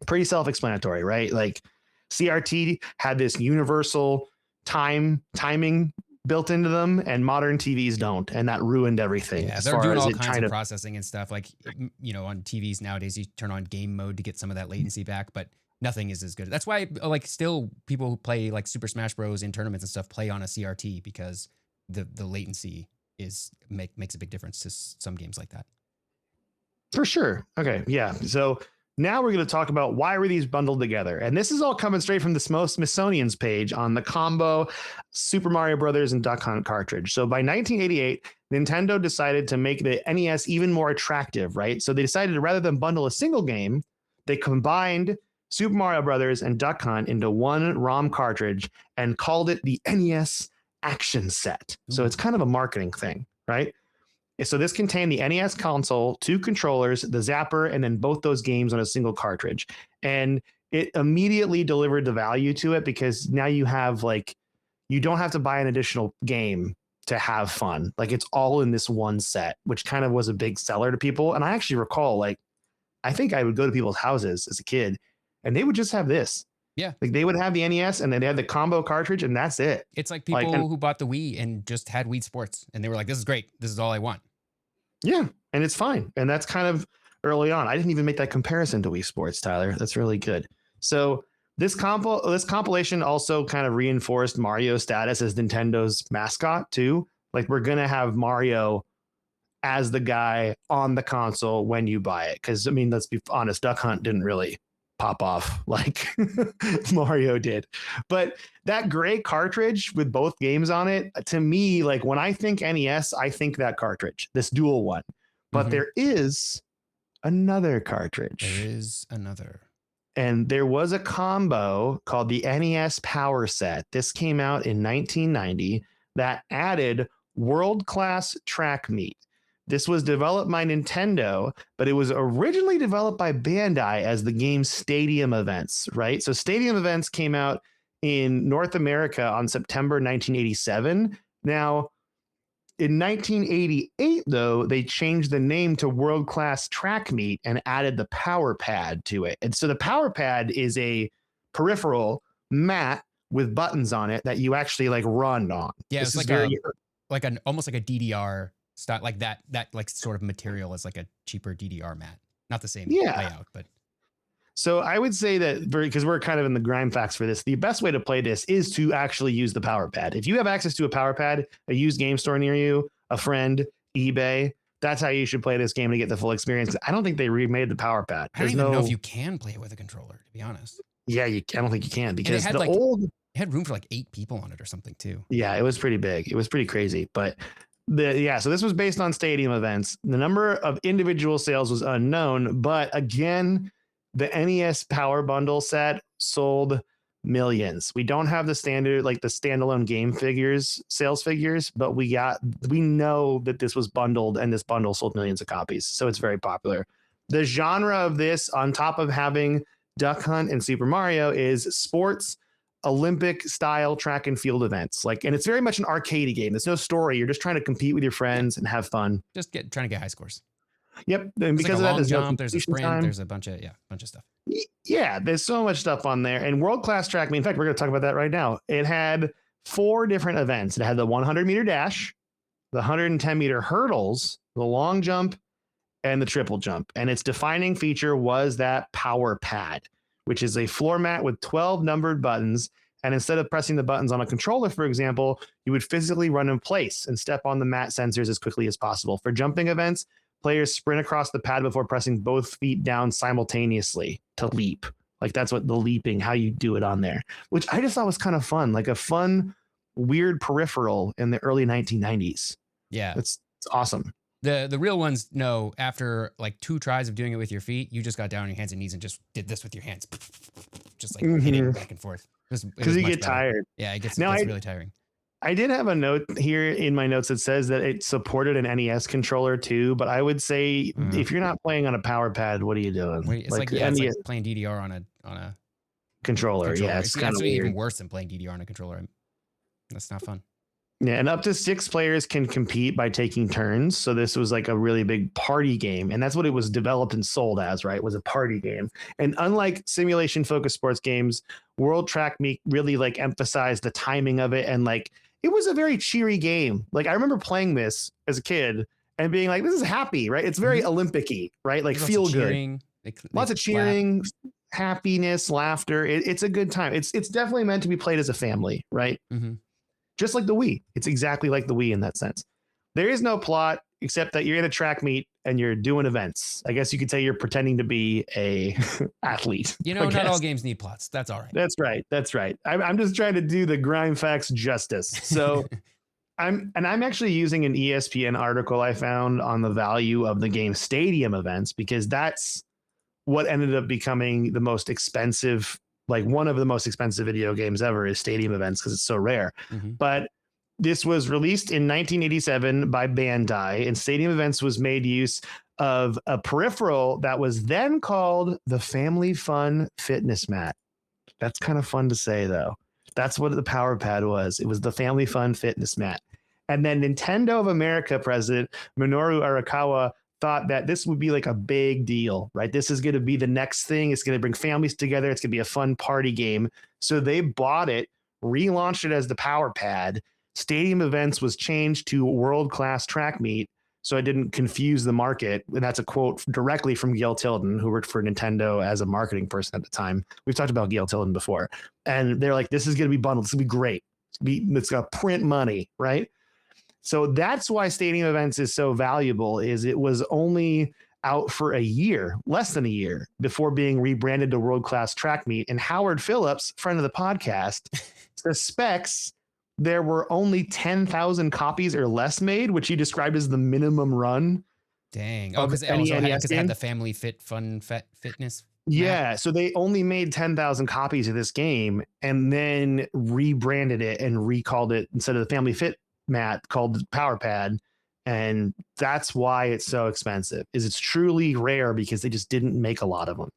Speaker 2: pretty self-explanatory, right? Like CRT had this universal timing built into them, and modern TVs don't, and that ruined everything.
Speaker 1: Yeah, they're doing all kinds of processing and stuff. Like, you know, on TVs nowadays, you turn on game mode to get some of that latency back, but nothing is as good. That's why, like, still people who play like Super Smash Bros. In tournaments and stuff play on a CRT because the latency makes a big difference to some games like that.
Speaker 2: For sure. Okay, yeah. So now we're going to talk about why were these bundled together. And this is all coming straight from the Smithsonian's page on the combo Super Mario Brothers and Duck Hunt cartridge. So by 1988, Nintendo decided to make the NES even more attractive, right? So they decided to, rather than bundle a single game, they combined Super Mario Brothers and Duck Hunt into one ROM cartridge and called it the NES Action Set. So it's kind of a marketing thing, right? So this contained the NES console, 2 controllers, the zapper, and then both those games on a single cartridge. And it immediately delivered the value to it because now you have like, you don't have to buy an additional game to have fun. Like it's all in this one set, which kind of was a big seller to people. And I actually recall, like, I think I would go to people's houses as a kid and they would just have this.
Speaker 1: Yeah.
Speaker 2: Like they would have the NES and then they had the combo cartridge and that's it.
Speaker 1: It's like people who bought the Wii and just had Wii Sports and they were like, this is great. This is all I want.
Speaker 2: Yeah. And it's fine. And that's kind of early on. I didn't even make that comparison to Wii Sports, Tyler. That's really good. So this compilation also kind of reinforced Mario's status as Nintendo's mascot too. Like we're going to have Mario as the guy on the console when you buy it. Cause I mean, let's be honest, Duck Hunt didn't really pop off like Mario did. But that gray cartridge with both games on it, to me, like when I think NES, I think that cartridge, this dual one. But there is another cartridge.
Speaker 1: There is another.
Speaker 2: And there was a combo called the NES Power Set. This came out in 1990 that added World Class Track Meet. This was developed by Nintendo, but it was originally developed by Bandai as the game's Stadium Events, right? So Stadium Events came out in North America on September 1987. Now, in 1988, though, they changed the name to World Class Track Meet and added the Power Pad to it. And so the Power Pad is a peripheral mat with buttons on it that you actually like run on.
Speaker 1: Yeah, it's like almost like a DDR style, like that like sort of material is like a cheaper DDR mat. Not the same layout, but.
Speaker 2: So I would say that because we're kind of in the grime facts for this, the best way to play this is to actually use the Power Pad. If you have access to a Power Pad, a used game store near you, a friend, eBay, that's how you should play this game to get the full experience. I don't think they remade the Power Pad.
Speaker 1: I don't even know if you can play it with a controller, to be honest.
Speaker 2: Yeah, I don't think you can because
Speaker 1: it had room for like 8 people on it or something too.
Speaker 2: Yeah, it was pretty big. It was pretty crazy, but so this was based on Stadium Events. The number of individual sales was unknown, but again, the NES Power Bundle set sold millions. We don't have the standard, like the standalone game sales figures, but we know that this was bundled and this bundle sold millions of copies. So it's very popular. The genre of this, on top of having Duck Hunt and Super Mario, is sports, Olympic style track and field events. And it's very much an arcade game. There's no story. You're just trying to compete with your friends and have fun.
Speaker 1: Just trying to get high scores.
Speaker 2: Yep, and because
Speaker 1: like
Speaker 2: of that,
Speaker 1: there's a sprint, there's a bunch of stuff.
Speaker 2: Yeah, there's so much stuff on there. And World Class Track Meet, in fact, we're going to talk about that right now. It had 4 different events. It had the 100-meter dash, the 110-meter hurdles, the long jump, and the triple jump. And its defining feature was that Power Pad, which is a floor mat with 12 numbered buttons. And instead of pressing the buttons on a controller, for example, you would physically run in place and step on the mat sensors as quickly as possible. For jumping events, players sprint across the pad before pressing both feet down simultaneously to leap. That's what the leaping, how you do it on there, which I just thought was kind of fun, like a fun, weird peripheral in the early 1990s.
Speaker 1: Yeah.
Speaker 2: It's awesome.
Speaker 1: The real ones know after like 2 tries of doing it with your feet, you just got down on your hands and knees and just did this with your hands. Just like hitting back and forth.
Speaker 2: Because you get tired.
Speaker 1: Yeah, it gets really tiring.
Speaker 2: I did have a note here in my notes that says that it supported an NES controller too, but I would say if you're not playing on a Power Pad, what are you doing?
Speaker 1: It's like playing DDR on a
Speaker 2: controller. Yeah, it's kind of
Speaker 1: even worse than playing DDR on a controller. That's not fun.
Speaker 2: Yeah, and up to 6 players can compete by taking turns. So this was like a really big party game, and that's what it was developed and sold as, right? It was a party game. And unlike simulation-focused sports games, World Track Meet really emphasized the timing of it, and it was a very cheery game. I remember playing this as a kid and being like, this is happy, right? It's very Olympic-y, right? Feel good. Lots of cheering, happiness, laughter. It's a good time. It's definitely meant to be played as a family, right?
Speaker 1: Mm-hmm.
Speaker 2: Just like the Wii. It's exactly like the Wii in that sense. There is no plot except that you're in a track meet and you're doing events. I guess you could say you're pretending to be a athlete.
Speaker 1: Not all games need plots. That's all right.
Speaker 2: That's right. I'm just trying to do the grime facts justice. So I'm actually using an ESPN article I found on the value of the game Stadium Events, because that's what ended up becoming the most expensive, one of the most expensive video games ever is Stadium Events because it's so rare.
Speaker 1: Mm-hmm.
Speaker 2: But this was released in 1987 by Bandai, and Stadium Events was made use of a peripheral that was then called the Family Fun Fitness Mat. That's kind of fun to say, though. That's what the Power Pad was. It was the Family Fun Fitness Mat. And then Nintendo of America president Minoru Arakawa thought that this would be a big deal, right? This is going to be the next thing. It's going to bring families together. It's going to be a fun party game. So they bought it, relaunched it as the Power Pad. Stadium Events was changed to World Class Track Meet, so I didn't confuse the market. And that's a quote directly from Gail Tilden, who worked for Nintendo as a marketing person at the time. We've talked about Gail Tilden before. And they're like, this is going to be bundled. This is going to be great. It's going to print money, right? So that's why Stadium Events is so valuable, is it was only out for a year, less than a year, before being rebranded to World Class Track Meet. And Howard Phillips, friend of the podcast, suspects there were only 10,000 copies or less made, which he described as the minimum run
Speaker 1: Dang. Oh,
Speaker 2: of
Speaker 1: because it
Speaker 2: any
Speaker 1: also
Speaker 2: NES
Speaker 1: had
Speaker 2: game.
Speaker 1: the family fitness.
Speaker 2: Yeah,
Speaker 1: Map.
Speaker 2: so they only made 10,000 copies of this game and then rebranded it and recalled it instead of the Family Fit mat called the Power Pad, and that's why it's so expensive. Is it's truly rare because they just didn't make a lot of them.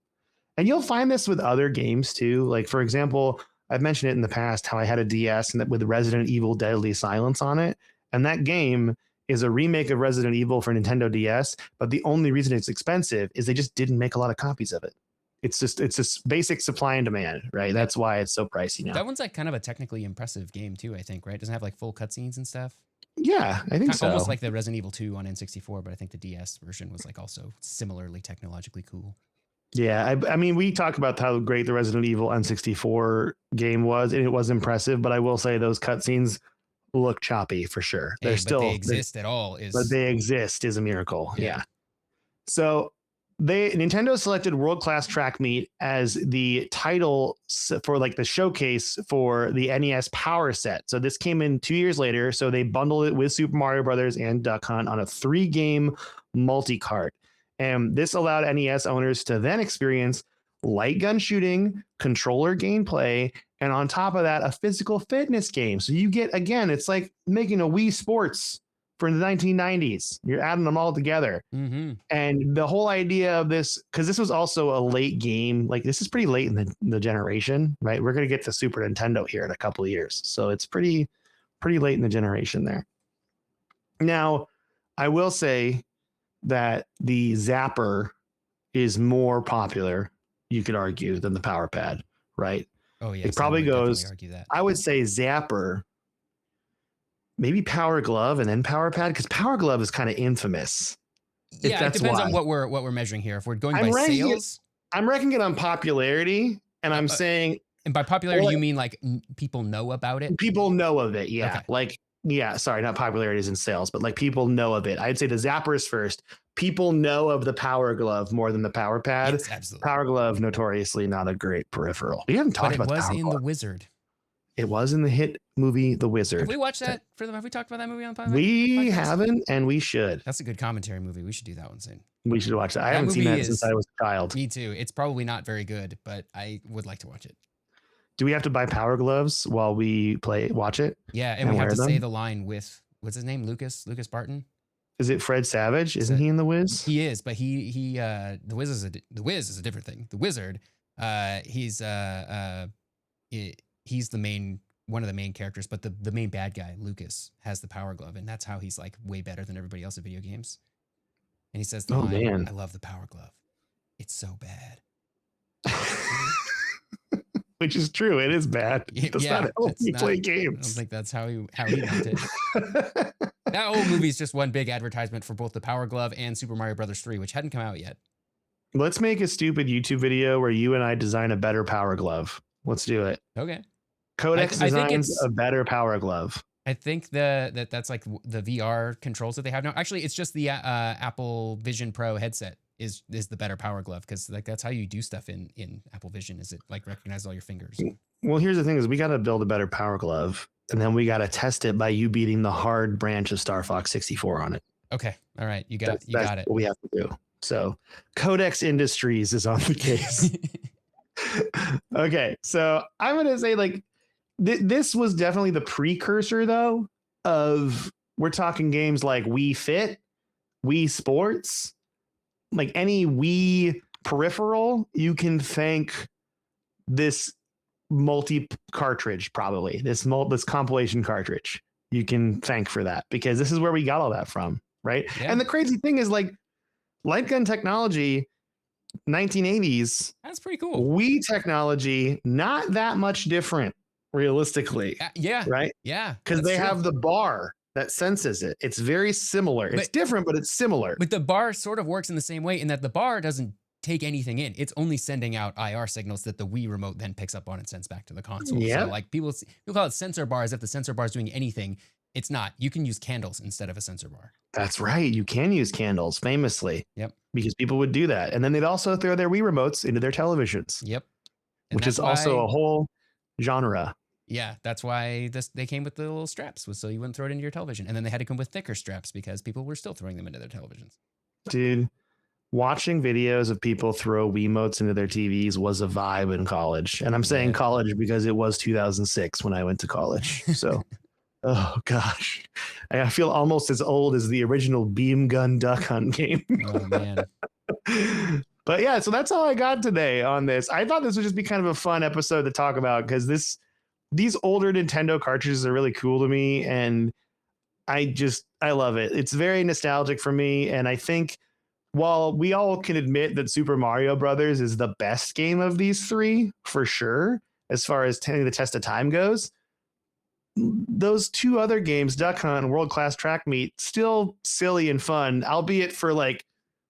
Speaker 2: And you'll find this with other games too. Like for example, I've mentioned it in the past how I had a DS and that with Resident Evil Deadly Silence on it, and that game is a remake of Resident Evil for Nintendo DS, but the only reason it's expensive is they just didn't make a lot of copies of it. It's just basic supply and demand, right? That's why it's so pricey now.
Speaker 1: That one's like kind of a technically impressive game too, I think, right? Doesn't have like full cutscenes and stuff.
Speaker 2: Yeah, I think so.
Speaker 1: Almost like the Resident Evil 2 on N64, but I think the DS version was like also similarly technologically cool.
Speaker 2: Yeah, I mean, we talk about how great the Resident Evil N64 game was, and it was impressive, but I will say those cutscenes look choppy for sure. They're still,
Speaker 1: they exist at all is,
Speaker 2: but they exist is a miracle. Yeah. So Nintendo selected World Class Track Meet as the title for like the showcase for the NES Power Set. So this came in 2 years later. So they bundled it with Super Mario Brothers and Duck Hunt on a 3-game multi-cart. And this allowed NES owners to then experience light gun shooting, controller gameplay, and on top of that, a physical fitness game. So you get, again, it's like making a Wii Sports for the 1990s. You're adding them all together.
Speaker 1: Mm-hmm.
Speaker 2: And the whole idea of this, because this was also a late game, like this is pretty late in the generation, right? We're going to get to Super Nintendo here in a couple of years. So it's pretty late in the generation there. Now, I will say that the Zapper is more popular, you could argue, than the Power Pad, right?
Speaker 1: Oh, yeah.
Speaker 2: It probably goes, I would say Zapper, maybe Power Glove and then Power Pad, because Power Glove is kind of infamous.
Speaker 1: Yeah, it depends on what we're measuring here. If we're going by sales,
Speaker 2: I'm ranking it on popularity, and I'm saying,
Speaker 1: and by popularity you mean like people know about it.
Speaker 2: People know of it, yeah. Okay. Like, yeah, sorry, not popularity is in sales, but like people know of it. I'd say the Zapper is first. People know of the Power Glove more than the Power Pad.
Speaker 1: Yes, absolutely.
Speaker 2: Power Glove, notoriously not a great peripheral. We haven't talked about
Speaker 1: it.
Speaker 2: Was
Speaker 1: in The Wizard.
Speaker 2: It was in the hit movie The Wizard.
Speaker 1: Have we watched that? Have we talked about that movie on the podcast?
Speaker 2: We haven't, and we should.
Speaker 1: That's a good commentary movie. We should do that one soon.
Speaker 2: We should watch that. I haven't seen that since I was a child.
Speaker 1: Me too. It's probably not very good, but I would like to watch it.
Speaker 2: Do we have to buy Power Gloves while we watch it?
Speaker 1: Yeah, and we have to say the line with, what's his name? Lucas Barton?
Speaker 2: Is it Fred Savage? Isn't he in The Wiz?
Speaker 1: He is, but The Wiz is a different thing. The Wizard, he's one of the main characters, but the main bad guy, Lucas, has the Power Glove, and that's how he's like way better than everybody else at video games. And he says the line, man. I love the Power Glove. It's so bad.
Speaker 2: Which is true. It is bad. That's not how you play games.
Speaker 1: I don't think that's how he meant it. That whole movie is just one big advertisement for both the Power Glove and Super Mario Brothers 3, which hadn't come out yet.
Speaker 2: Let's make a stupid YouTube video where you and I design a better Power Glove. Let's do it.
Speaker 1: Okay.
Speaker 2: Codex designs a better Power Glove.
Speaker 1: I think that's like the VR controls that they have now. Actually, it's just the Apple Vision Pro headset is the better Power Glove, because like that's how you do stuff in Apple Vision. Is it like recognize all your fingers?
Speaker 2: Well, here's the thing: is we got to build a better Power Glove, and then we got to test it by you beating the hard branch of Star Fox 64 on it.
Speaker 1: Okay, all right, you got it.
Speaker 2: What we have to do. So, Codex Industries is on the case. Okay, so I'm gonna say like this was definitely the precursor, though, of we're talking games like Wii Fit, Wii Sports. Like any Wii peripheral, you can thank this multi cartridge, probably this compilation cartridge. You can thank for that, because this is where we got all that from, right? Yeah. And the crazy thing is, like, light gun technology, 1980s.
Speaker 1: That's pretty cool.
Speaker 2: Wii technology, not that much different, realistically.
Speaker 1: Yeah.
Speaker 2: Right.
Speaker 1: Yeah.
Speaker 2: Because they have the bar that senses it. It's very similar. It's different, but it's similar.
Speaker 1: But the bar sort of works in the same way in that the bar doesn't take anything in. It's only sending out IR signals that the Wii remote then picks up on and sends back to the console. Yeah. So like people call it sensor bar as if the sensor bar is doing anything. It's not. You can use candles instead of a sensor bar.
Speaker 2: That's right. You can use candles, famously.
Speaker 1: Yep.
Speaker 2: Because people would do that. And then they'd also throw their Wii remotes into their televisions.
Speaker 1: Yep.
Speaker 2: Which is also a whole genre.
Speaker 1: Yeah, that's why they came with the little straps, so you wouldn't throw it into your television. And then they had to come with thicker straps because people were still throwing them into their televisions.
Speaker 2: Dude, watching videos of people throw Wiimotes into their TVs was a vibe in college. And I'm saying college because it was 2006 when I went to college. So, oh gosh, I feel almost as old as the original Beam Gun Duck Hunt game.
Speaker 1: Oh, man.
Speaker 2: But yeah, so that's all I got today on this. I thought this would just be kind of a fun episode to talk about because these older Nintendo cartridges are really cool to me. And I love it. It's very nostalgic for me. And I think while we all can admit that Super Mario Brothers is the best game of these three, for sure, as far as the test of time goes, those two other games, Duck Hunt and World Class Track Meet, still silly and fun, albeit for like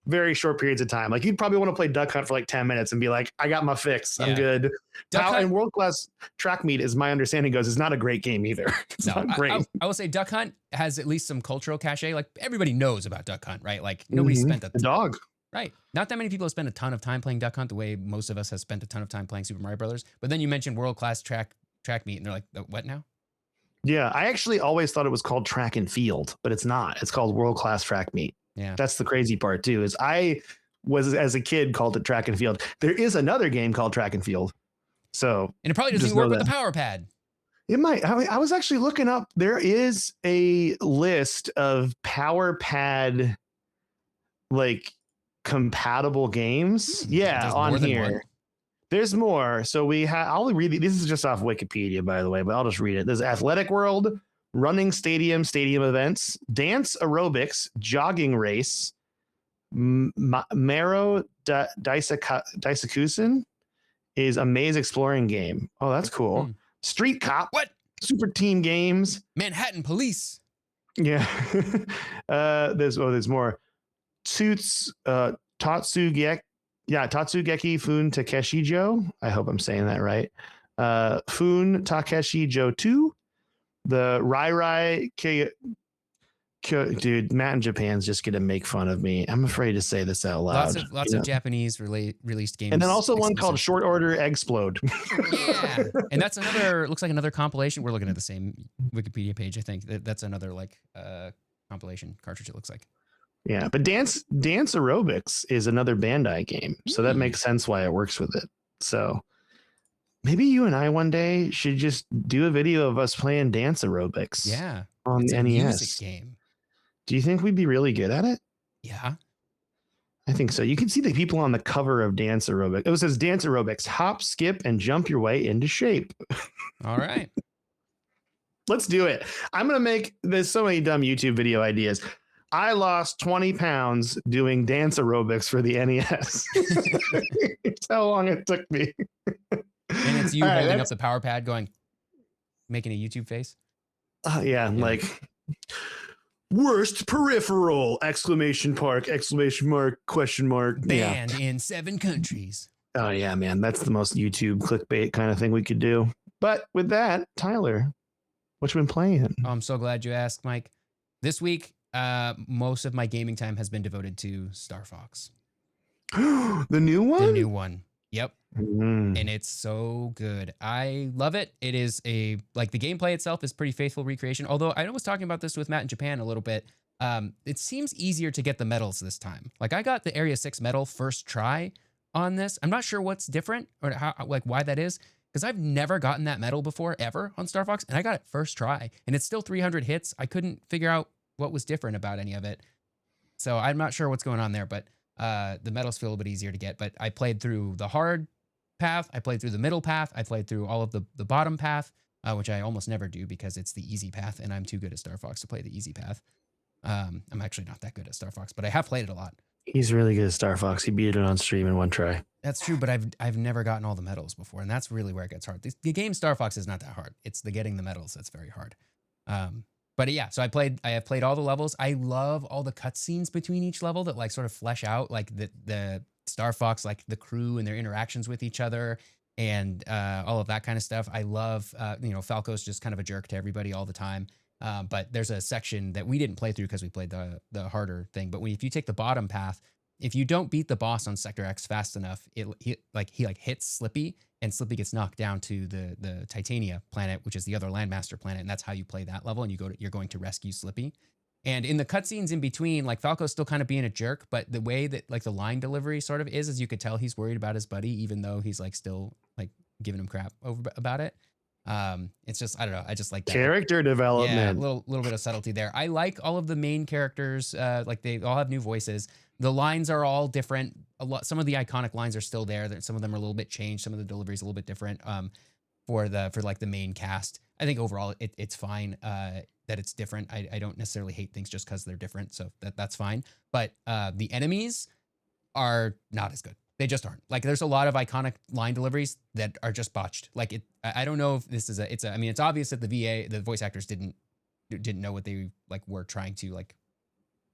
Speaker 2: very short periods of time. Like you'd probably want to play Duck Hunt for like 10 minutes and be like, I got my fix. I'm good. And World Class Track Meet, as my understanding goes, is not a great game either. It's not great.
Speaker 1: I will say Duck Hunt has at least some cultural cachet. Like everybody knows about Duck Hunt, right? Like nobody spent
Speaker 2: a dog.
Speaker 1: Right. Not that many people have spent a ton of time playing Duck Hunt the way most of us have spent a ton of time playing Super Mario Brothers. But then you mentioned World Class Track Meet and they're like, what now?
Speaker 2: Yeah, I actually always thought it was called Track and Field, but it's not. It's called World Class Track Meet.
Speaker 1: Yeah.
Speaker 2: That's the crazy part too, is I was as a kid called it Track and Field. There is another game called Track and Field. So
Speaker 1: and it probably doesn't even work with the power pad.
Speaker 2: It might. I was actually looking up. There is a list of power pad like compatible games. Yeah, on here. There's more. So we have, I'll read this is just off Wikipedia, by the way, but I'll just read it. There's Athletic World, Running Stadium Events, Dance Aerobics, Jogging Race, Maro Daisakusen is a maze exploring game. Oh, that's cool. Street Cop.
Speaker 1: What?
Speaker 2: Super Team Games.
Speaker 1: Manhattan Police.
Speaker 2: Yeah. There's more. Suits, Tatsugeki Fun Takeshi Joe. I hope I'm saying that right. Fun Takeshi Joe 2. The Rai dude, Matt in Japan's just gonna make fun of me. I'm afraid to say this out loud.
Speaker 1: Lots of Japanese released games.
Speaker 2: And then also one called Short Order Explode.
Speaker 1: Yeah. And that's looks like another compilation. We're looking at the same Wikipedia page, I think. That's another like compilation cartridge, it looks like.
Speaker 2: Yeah, but Dance Aerobics is another Bandai game. So that makes sense why it works with it. So maybe you and I one day should just do a video of us playing Dance Aerobics.
Speaker 1: Yeah.
Speaker 2: On
Speaker 1: it's
Speaker 2: NES.
Speaker 1: A music game.
Speaker 2: Do you think we'd be really good at it?
Speaker 1: Yeah.
Speaker 2: I think so. You can see the people on the cover of Dance Aerobics. It says Dance Aerobics, hop, skip, and jump your way into shape.
Speaker 1: All right.
Speaker 2: Let's do it. There's so many dumb YouTube video ideas. I lost 20 pounds doing dance aerobics for the NES. That's how long it took me.
Speaker 1: And it's you holding up the power pad making a YouTube face?
Speaker 2: Yeah, like worst peripheral, ! Question mark.
Speaker 1: Banned in 7 countries.
Speaker 2: Oh yeah, man. That's the most YouTube clickbait kind of thing we could do. But with that, Tyler, what you been playing?
Speaker 1: Oh, I'm so glad you asked, Mike. This week, most of my gaming time has been devoted to Star Fox.
Speaker 2: The new one?
Speaker 1: The new one. Yep. And it's so good. I love it. It is the gameplay itself is pretty faithful recreation. Although I was talking about this with Matt in Japan a little bit. It seems easier to get the medals this time. Like I got the Area 6 medal first try on this. I'm not sure what's different or why that is. Because I've never gotten that medal before ever on Star Fox. And I got it first try. And it's still 300 hits. I couldn't figure out what was different about any of it. So I'm not sure what's going on there, but the medals feel a little bit easier to get. But I played through the hard path. I played through the middle path. I played through all of the bottom path, which I almost never do because it's the easy path. And I'm too good at Star Fox to play the easy path. I'm actually not that good at Star Fox, but I have played it a lot.
Speaker 2: He's really good at Star Fox. He beat it on stream in one try.
Speaker 1: That's true, but I've never gotten all the medals before. And that's really where it gets hard. The game Star Fox is not that hard. It's the getting the medals that's very hard. But yeah, so I have played all the levels. I love all the cutscenes between each level that like sort of flesh out like the Star Fox, like the crew and their interactions with each other and all of that kind of stuff. I love, Falco's just kind of a jerk to everybody all the time. But there's a section that we didn't play through because we played the harder thing. But if you take the bottom path, if you don't beat the boss on Sector X fast enough, he hits Slippy, and Slippy gets knocked down to the Titania planet, which is the other Landmaster planet, and that's how you play that level. And you're going to rescue Slippy. And in the cutscenes in between, like Falco's still kind of being a jerk, but the way that like the line delivery sort of is you could tell he's worried about his buddy, even though he's like still like giving him crap about it. It's just, I don't know. I just like that
Speaker 2: character development.
Speaker 1: Yeah, little bit of subtlety there. I like all of the main characters. Like they all have new voices. The lines are all different. Some of the iconic lines are still there. Some of them are a little bit changed. Some of the deliveries a little bit different. For like the main cast, I think overall it's fine. That it's different. I don't necessarily hate things just because they're different. So that's fine. But the enemies are not as good. They just aren't. Like there's a lot of iconic line deliveries that are just botched. Like I don't know if this is I mean, it's obvious that the voice actors didn't know what they like were trying to like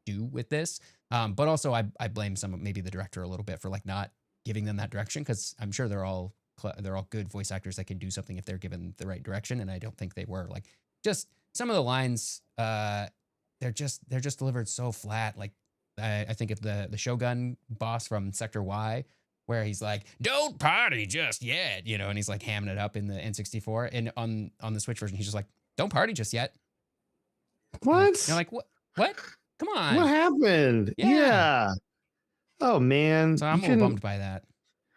Speaker 1: do with this. But also I blame maybe the director a little bit for like not giving them that direction, because I'm sure they're all good voice actors that can do something if they're given the right direction. And I don't think they were. Like just some of the lines, they're just delivered so flat. Like I think of the Shogun boss from Sector Y, where he's like, "Don't party just yet," and he's like hamming it up in the N64, and on the Switch version, he's just like, "Don't party just yet."
Speaker 2: What?
Speaker 1: You're like, what? Come on.
Speaker 2: What happened? Yeah. Oh man.
Speaker 1: So I'm a little bummed by that.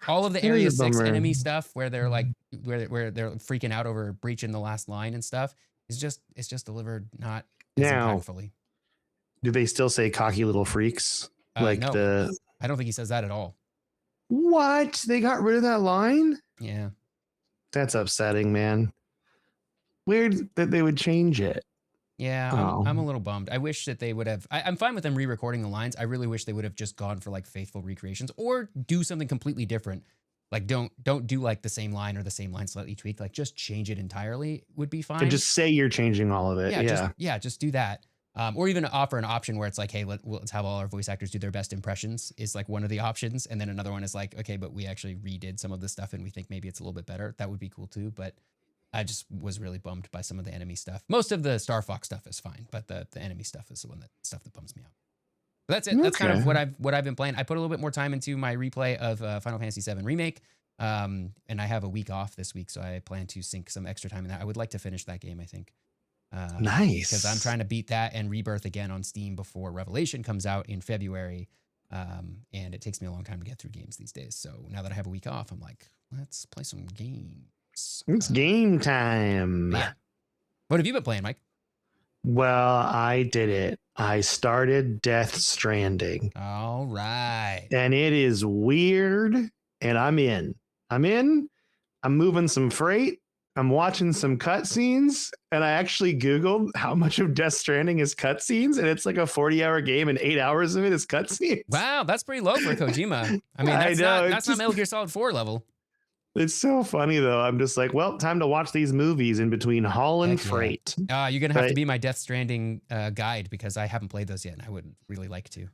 Speaker 1: All of the Area 6 enemy stuff where they're like where they're freaking out over breaching the last line and stuff it's just delivered not as impactfully.
Speaker 2: Do they still say cocky little freaks?
Speaker 1: No, I don't think he says that at all.
Speaker 2: What? They got rid of that line?
Speaker 1: Yeah.
Speaker 2: That's upsetting, man. Weird that they would change it.
Speaker 1: Yeah, I'm a little bummed. I wish that they would have. I'm fine with them re-recording the lines. I really wish they would have just gone for like faithful recreations or do something completely different. Like don't do like the same line or the same line slightly tweaked. Like just change it entirely would be fine.
Speaker 2: And just say you're changing all of it.
Speaker 1: Just do that. Or even offer an option where it's like, hey, let's have all our voice actors do their best impressions is like one of the options. And then another one is like, okay, but we actually redid some of this stuff and we think maybe it's a little bit better. That would be cool too. But I just was really bummed by some of the enemy stuff. Most of the Star Fox stuff is fine, but the enemy stuff is the stuff that bums me out. But that's it. Okay. That's kind of what I've been playing. I put a little bit more time into my replay of Final Fantasy VII Remake. And I have a week off this week, so I plan to sink some extra time in that. I would like to finish that game, I think.
Speaker 2: Nice.
Speaker 1: Because I'm trying to beat that and Rebirth again on Steam before Revelation comes out in February. And it takes me a long time to get through games these days. So now that I have a week off, I'm like, let's play some games.
Speaker 2: It's game time.
Speaker 1: Yeah. What have you been playing, Mike?
Speaker 2: Well, I did it. I started Death Stranding.
Speaker 1: All right.
Speaker 2: And it is weird, and I'm in. I'm moving some freight. I'm watching some cutscenes, and I actually Googled how much of Death Stranding is cutscenes, and it's like a 40-hour game, and 8 hours of it is cutscenes.
Speaker 1: Wow, that's pretty low for Kojima. I mean, that's not Metal Gear Solid 4 level.
Speaker 2: It's so funny, though. I'm just like, well, time to watch these movies in between hauling freight.
Speaker 1: You're going to have to be my Death Stranding guide because I haven't played those yet, and I would really like to.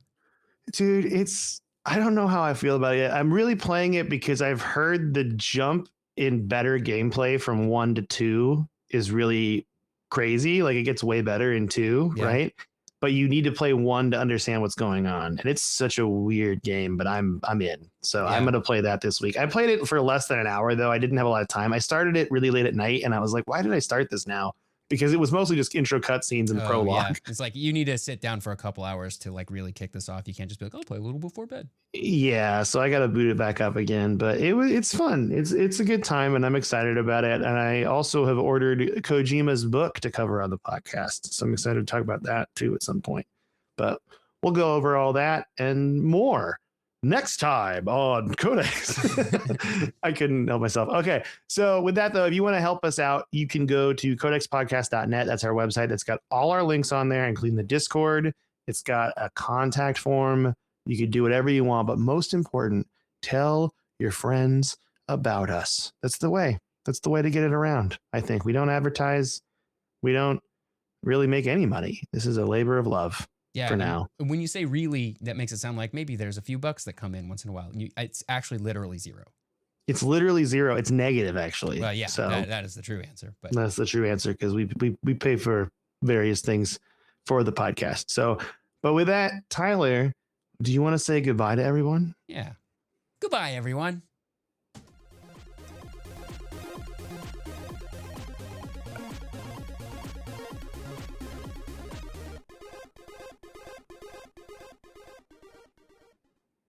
Speaker 2: Dude, I don't know how I feel about it. I'm really playing it because I've heard the jump in better gameplay from 1 to 2 is really crazy. Like it gets way better in 2, right? But you need to play 1 to understand what's going on. And it's such a weird game, but I'm in. So I'm going to play that this week. I played it for less than an hour, though. I didn't have a lot of time. I started it really late at night, and I was like, why did I start this now? Because it was mostly just intro cutscenes and prologue. Yeah.
Speaker 1: It's like you need to sit down for a couple hours to like really kick this off. You can't just be like, I'll play a little before bed.
Speaker 2: Yeah, so I got to boot it back up again, but it's fun. It's a good time, and I'm excited about it. And I also have ordered Kojima's book to cover on the podcast, so I'm excited to talk about that too at some point. But we'll go over all that and more next time on Codex. I couldn't help myself. Okay. So with that, though, if you want to help us out, you can go to codexpodcast.net. That's our website. That's got all our links on there, including the Discord. It's got a contact form. You can do whatever you want. But most important, tell your friends about us. That's the way. That's the way to get it around. I think we don't advertise. We don't really make any money. This is a labor of love. Yeah, for now.
Speaker 1: When you say really, that makes it sound like maybe there's a few bucks that come in once in a while. It's actually literally zero.
Speaker 2: It's literally zero. It's negative, actually.
Speaker 1: Well, yeah, so that is the true answer. But
Speaker 2: that's the true answer because we pay for various things for the podcast. So, but with that, Tyler, do you want to say goodbye to everyone?
Speaker 1: Yeah. Goodbye, everyone.